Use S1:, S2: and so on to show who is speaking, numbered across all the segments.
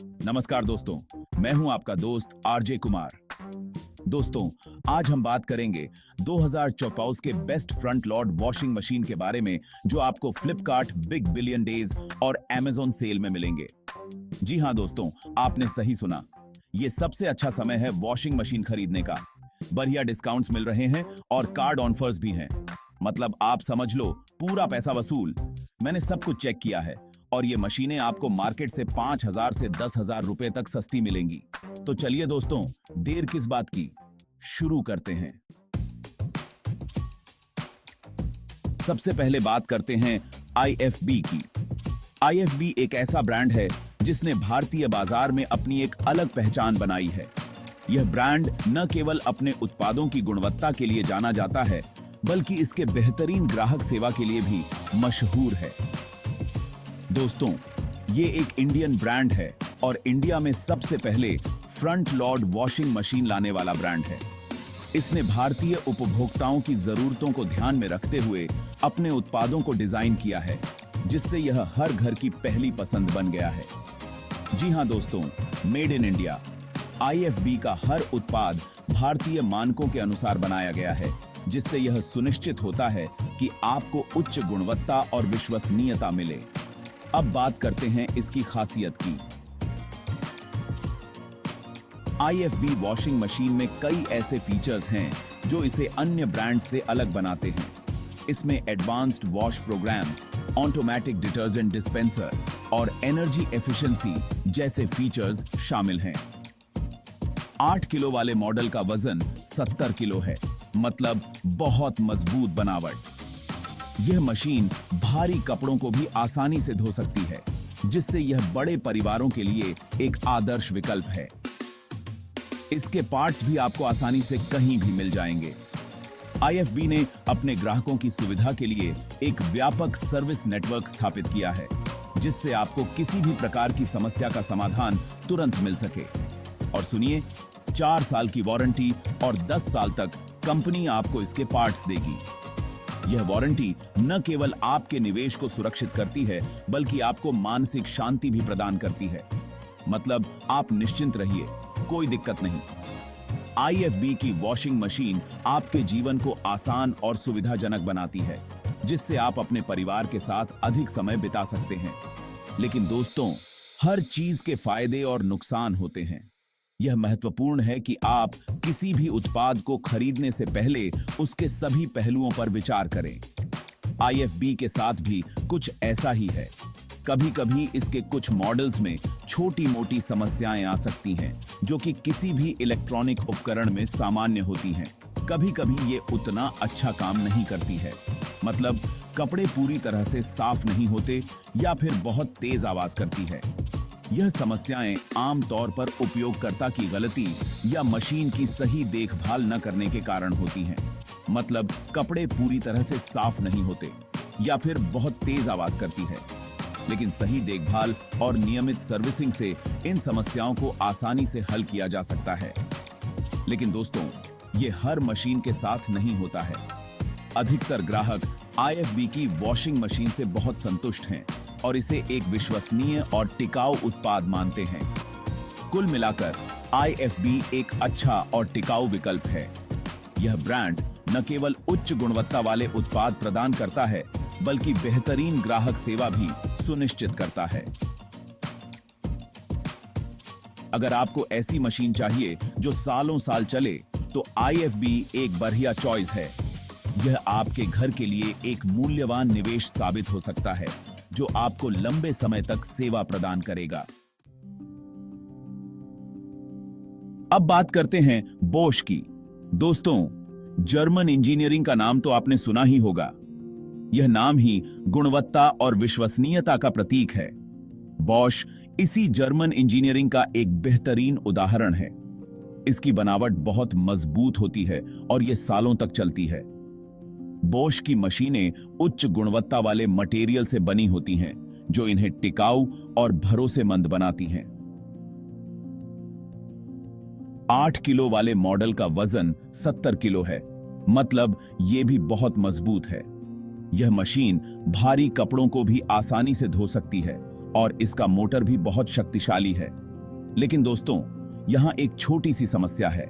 S1: नमस्कार दोस्तों, मैं हूं आपका दोस्त आरजे कुमार। दोस्तों, आज हम बात करेंगे 2024 के best front load washing machine के बारे में जो आपको फ्लिपकार्ट बिग बिलियन डेज और अमेज़न सेल में मिलेंगे। जी हां दोस्तों, आपने सही सुना। ये सबसे अच्छा समय है वॉशिंग मशीन खरीदने का। बढ़िया डिस्काउंट्स मिल रहे हैं और कार्ड ऑफर्स भी हैं। मतलब आप समझ लो, पूरा पैसा वसूल। मैंने सब कुछ चेक किया है और ये मशीनें आपको मार्केट से 5,000 से 10,000 रुपए तक सस्ती मिलेंगी। तो चलिए दोस्तों, देर किस बात की, शुरू करते हैं। सबसे पहले बात करते हैं IFB की। IFB एक ऐसा ब्रांड है जिसने भारतीय बाजार में अपनी एक अलग पहचान बनाई है। यह ब्रांड न केवल अपने उत्पादों की गुणवत्ता के लिए जाना जाता है, बल्कि इसके बेहतरीन ग्राहक सेवा के लिए भी मशहूर है। दोस्तों, ये एक इंडियन ब्रांड है और इंडिया में सबसे पहले फ्रंट लोड वॉशिंग मशीन लाने वाला ब्रांड है। इसने भारतीय उपभोक्ताओं की जरूरतों को ध्यान में रखते हुए अपने उत्पादों को डिजाइन किया है, जिससे यह हर घर की पहली पसंद बन गया है। जी हां दोस्तों, मेड इन इंडिया। IFB का हर उत्पाद भारतीय मानकों के अनुसार बनाया गया है, जिससे यह सुनिश्चित होता है कि आपको उच्च गुणवत्ता और विश्वसनीयता मिले। अब बात करते हैं इसकी खासियत की। IFB वॉशिंग मशीन में कई ऐसे फीचर्स हैं जो इसे अन्य ब्रांड से अलग बनाते हैं। इसमें advanced wash programmes, automatic detergent dispenser और एनर्जी एफिशिएंसी जैसे फीचर्स शामिल हैं। 8 किलो वाले मॉडल का वजन 70 किलो है, मतलब बहुत मजबूत बनावट। यह मशीन भारी कपड़ों को भी आसानी से धो सकती है, जिससे यह बड़े परिवारों के लिए एक आदर्श विकल्प है। इसके पार्ट्स भी आपको आसानी से कहीं भी मिल जाएंगे। IFB ने अपने ग्राहकों की सुविधा के लिए एक व्यापक सर्विस नेटवर्क स्थापित किया है, जिससे आपको किसी भी प्रकार की समस्या का समाधान तुरंत मिल सके। और सुनिए, 4 साल की वारंटी और 10 साल तक कंपनी आपको इसके पार्ट्स देगी। यह वारंटी न केवल आपके निवेश को सुरक्षित करती है, बल्कि आपको मानसिक शांति भी प्रदान करती है। मतलब आप निश्चिंत रहिए, कोई दिक्कत नहीं। IFB की वॉशिंग मशीन आपके जीवन को आसान और सुविधाजनक बनाती है, जिससे आप अपने परिवार के साथ अधिक समय बिता सकते हैं। लेकिन दोस्तों, हर चीज के फायदे और नुकसान होते हैं। यह महत्वपूर्ण है कि आप किसी भी उत्पाद को खरीदने से पहले उसके सभी पहलुओं पर विचार करें। IFB के साथ भी कुछ ऐसा ही है। कभी-कभी इसके कुछ मॉडल्स में छोटी-मोटी समस्याएं आ सकती हैं, जो कि किसी भी इलेक्ट्रॉनिक उपकरण में सामान्य होती हैं। कभी-कभी ये उतना अच्छा काम नहीं करती है। मतलब कपड़े पूरी तरह से साफ नहीं होते या फिर बहुत तेज आवाज करती है। यह समस्याएं आमतौर पर उपयोगकर्ता की गलती या मशीन की सही देखभाल न करने के कारण होती हैं। मतलब कपड़े पूरी तरह से साफ नहीं होते या फिर बहुत तेज आवाज करती है। लेकिन सही देखभाल और नियमित सर्विसिंग से इन समस्याओं को आसानी से हल किया जा सकता है। लेकिन दोस्तों, ये हर मशीन के साथ नहीं होता है। अधिकतर ग्राहक IFB की वॉशिंग मशीन से बहुत संतुष्ट हैं और इसे एक विश्वसनीय और टिकाऊ उत्पाद मानते हैं। कुल मिलाकर IFB एक अच्छा और टिकाऊ विकल्प है। यह ब्रांड न केवल उच्च गुणवत्ता वाले उत्पाद प्रदान करता है, बल्कि बेहतरीन ग्राहक सेवा भी सुनिश्चित करता है। अगर आपको ऐसी मशीन चाहिए जो सालों साल चले, तो IFB एक बढ़िया चॉइस है। यह आपके घर के लिए एक मूल्यवान निवेश साबित हो सकता है, जो आपको लंबे समय तक सेवा प्रदान करेगा। अब बात करते हैं बोश की। दोस्तों, जर्मन इंजीनियरिंग का नाम तो आपने सुना ही होगा। यह नाम ही गुणवत्ता और विश्वसनीयता का प्रतीक है। बॉश इसी जर्मन इंजीनियरिंग का एक बेहतरीन उदाहरण है। इसकी बनावट बहुत मजबूत होती है और यह सालों तक चलती है। बोश की मशीनें उच्च गुणवत्ता वाले मटेरियल से बनी होती हैं, जो इन्हें टिकाऊ और भरोसेमंद बनाती हैं। 8 किलो वाले मॉडल का वजन 70 किलो है, मतलब ये भी बहुत मजबूत है। यह मशीन भारी कपड़ों को भी आसानी से धो सकती है और इसका मोटर भी बहुत शक्तिशाली है। लेकिन दोस्तों, यहां एक छोटी सी समस्या है।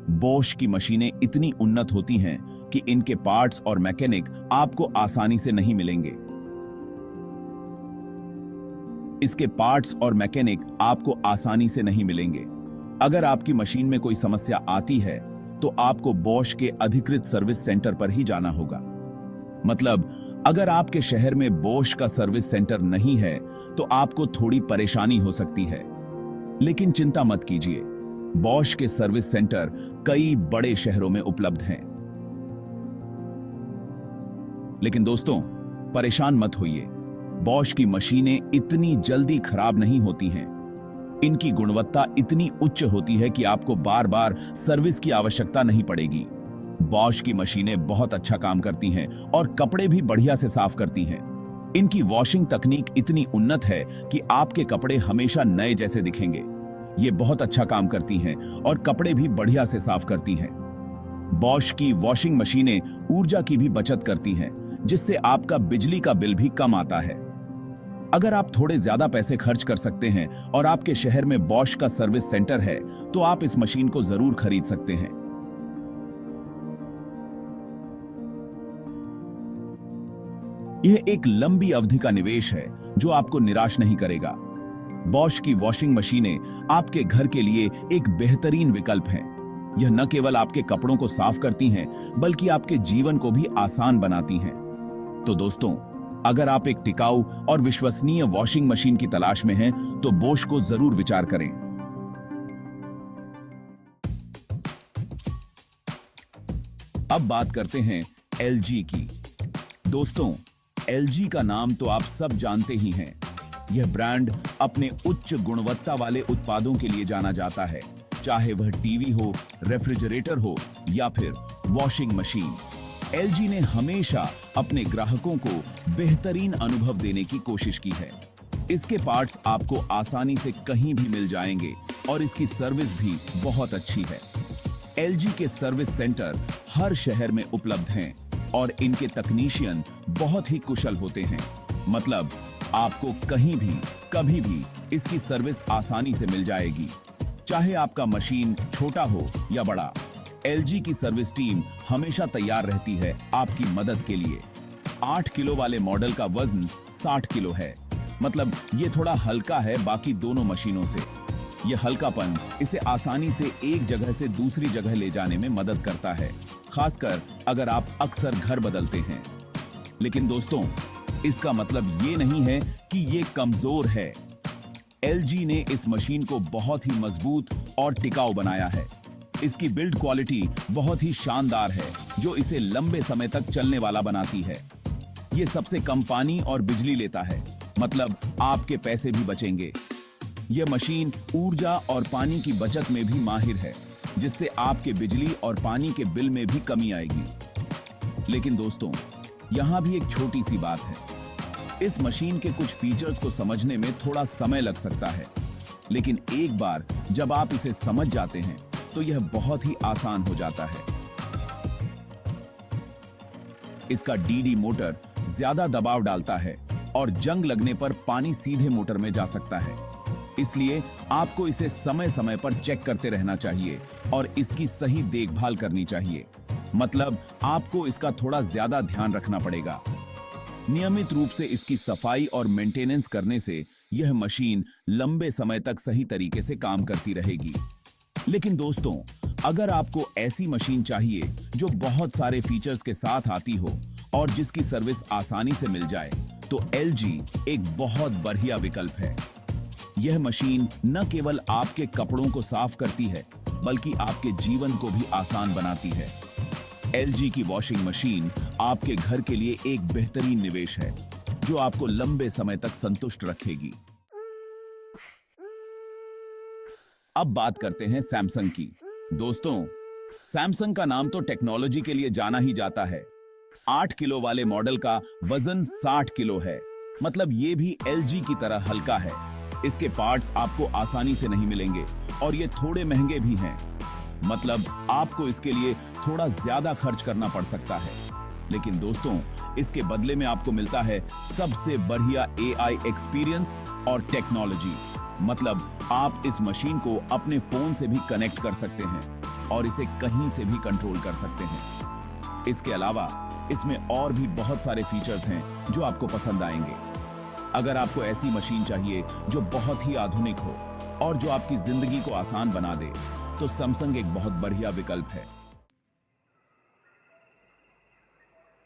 S1: बॉश की मशीनें इतनी उन्नत होती हैं कि इनके पार्ट्स और मैकेनिक आपको आसानी से नहीं मिलेंगे। इसके पार्ट्स और मैकेनिक आपको आसानी से नहीं मिलेंगे। अगर आपकी मशीन में कोई समस्या आती है तो आपको बॉश के अधिकृत सर्विस सेंटर पर ही जाना होगा। मतलब, अगर आपके शहर में बॉश का सर्विस सेंटर नहीं है तो आपको थोड़ी परेशानी हो सकती है। लेकिन चिंता मत कीजिए, बॉश के सर्विस सेंटर कई बड़े शहरों में उपलब्ध हैं। लेकिन दोस्तों, परेशान मत होइए, बॉश की मशीनें इतनी जल्दी खराब नहीं होती हैं। इनकी गुणवत्ता इतनी उच्च होती है कि आपको बार बार सर्विस की आवश्यकता नहीं पड़ेगी। बॉश की मशीनें बहुत अच्छा काम करती हैं और कपड़े भी बढ़िया से साफ करती हैं। इनकी वॉशिंग तकनीक इतनी उन्नत है कि आपके कपड़े हमेशा नए जैसे दिखेंगे। ये बहुत अच्छा काम करती हैं और कपड़े भी बढ़िया से साफ करती हैं। बॉश की वॉशिंग मशीनें ऊर्जा की भी बचत करती हैं, जिससे आपका बिजली का बिल भी कम आता है। अगर आप थोड़े ज्यादा पैसे खर्च कर सकते हैं और आपके शहर में बॉश का सर्विस सेंटर है तो आप इस मशीन को जरूर खरीद सकते हैं। यह एक लंबी अवधि का निवेश है जो आपको निराश नहीं करेगा। बॉश की वॉशिंग मशीनें आपके घर के लिए एक बेहतरीन विकल्प हैं। यह न केवल आपके कपड़ों को साफ करती हैं, बल्कि आपके जीवन को भी आसान बनाती हैं। तो दोस्तों, अगर आप एक टिकाऊ और विश्वसनीय वॉशिंग मशीन की तलाश में हैं, तो बॉश को जरूर विचार करें। अब बात करते हैं एलजी की। दोस्तों, एलजी का नाम तो आप सब जानते ही हैं। यह ब्रांड अपने उच्च गुणवत्ता वाले उत्पादों के लिए जाना जाता है, चाहे वह टीवी हो, रेफ्रिजरेटर हो या फिर वॉशिंग मशीन। एलजी ने हमेशा अपने ग्राहकों को बेहतरीन अनुभव देने की कोशिश की है। इसके पार्ट्स आपको आसानी से कहीं भी मिल जाएंगे और इसकी सर्विस भी बहुत अच्छी है। एलजी के सर्विस सेंटर हर शहर में उपलब्ध हैं और इनके तकनीशियन बहुत ही कुशल होते हैं। मतलब, आपको कहीं भी कभी भी इसकी सर्विस आसानी से मिल जाएगी, चाहे आपका मशीन छोटा हो या बड़ा। एलजी की सर्विस टीम हमेशा तैयार रहती है आपकी मदद के लिए। 8 किलो वाले मॉडल का वजन 60 किलो है। मतलब, ये थोड़ा हल्का है बाकी दोनों मशीनों से। यह हल्कापन इसे आसानी से एक जगह से दूसरी जगह ले जाने में मदद करता है, खासकर अगर आप अक्सर घर बदलते हैं। लेकिन दोस्तों, इसका मतलब ये नहीं है कि ये कमजोर है। एलजी ने इस मशीन को बहुत ही मजबूत और टिकाऊ बनाया है। इसकी बिल्ड क्वालिटी बहुत ही शानदार है, जो इसे लंबे समय तक चलने वाला बनाती है। ये सबसे कम पानी और बिजली लेता है, मतलब आपके पैसे भी बचेंगे। यह मशीन ऊर्जा और पानी की बचत में भी माहिर है, जिससे आपके बिजली और पानी के बिल में भी कमी आएगी। लेकिन दोस्तों, यहां भी एक छोटी सी बात है। इस मशीन के कुछ फीचर्स को समझने में थोड़ा समय लग सकता है, लेकिन एक बार जब आप इसे समझ जाते हैं तो यह बहुत ही आसान हो जाता है। इसका डीडी मोटर ज्यादा दबाव डालता है और जंग लगने पर पानी सीधे मोटर में जा सकता है। इसलिए आपको इसे समय समय पर चेक करते रहना चाहिए और इसकी सही देखभाल करनी चाहिए। मतलब, आपको इसका थोड़ा ज्यादा ध्यान रखना पड़ेगा। नियमित रूप से इसकी सफाई और मेंटेनेंस करने से यह मशीन लंबे समय तक सही तरीके से काम करती रहेगी। लेकिन दोस्तों, अगर आपको ऐसी मशीन चाहिए जो बहुत सारे फीचर्स के साथ आती हो और जिसकी सर्विस आसानी से मिल जाए, तो एलजी एक बहुत बढ़िया विकल्प है। यह मशीन न केवल आपके कपड़ों को साफ करती है, बल्कि आपके जीवन को भी आसान बनाती है। एलजी की वॉशिंग मशीन आपके घर के लिए एक बेहतरीन निवेश है, जो आपको लंबे समय तक संतुष्ट रखेगी। अब बात करते हैं सैमसंग की। दोस्तों, सैमसंग का नाम तो टेक्नोलॉजी के लिए जाना ही जाता है। 8 किलो वाले मॉडल का वजन 60 किलो है। मतलब, ये भी एलजी की तरह हल्का है। इसके पार्ट्स आपको आसानी से नहीं मिलेंगे और ये थोड़े महंगे भी हैं। मतलब, आपको इसके लिए थोड़ा ज्यादा खर्च करना पड़ सकता है। लेकिन दोस्तों, इसके बदले में आपको मिलता है सबसे बढ़िया एआई एक्सपीरियंस और टेक्नोलॉजी। मतलब आप इस मशीन को अपने फोन से भी कनेक्ट कर सकते हैं और इसे कहीं से भी कंट्रोल कर सकते हैं। इसके अलावा इसमें और भी बहुत सारे फीचर्स हैं जो आपको पसंद आएंगे। अगर आपको ऐसी मशीन चाहिए जो बहुत ही आधुनिक हो और जो आपकी जिंदगी को आसान बना दे, तो सैमसंग एक बहुत बढ़िया विकल्प है।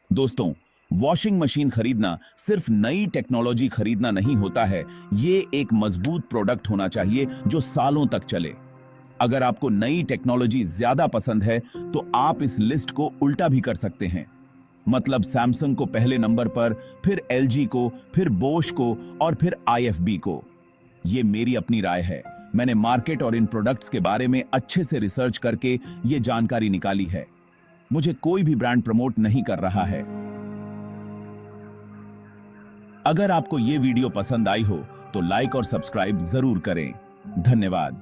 S1: दोस्तों, वॉशिंग मशीन खरीदना सिर्फ नई टेक्नोलॉजी खरीदना नहीं होता है, ये एक मजबूत प्रोडक्ट होना चाहिए जो सालों तक चले। अगर आपको नई टेक्नोलॉजी ज्यादा पसंद है तो आप इस लिस्ट को उल्टा भी कर सकते हैं। मतलब सैमसंग को पहले नंबर पर, फिर एलजी को, फिर बोश को और फिर आईएफबी को। ये मेरी अपनी राय है। मैंने मार्केट और इन प्रोडक्ट्स के बारे में अच्छे से रिसर्च करके ये जानकारी निकाली है। मुझे कोई भी ब्रांड प्रमोट नहीं कर रहा है। अगर आपको ये वीडियो पसंद आई हो तो लाइक और सब्सक्राइब जरूर करें। धन्यवाद।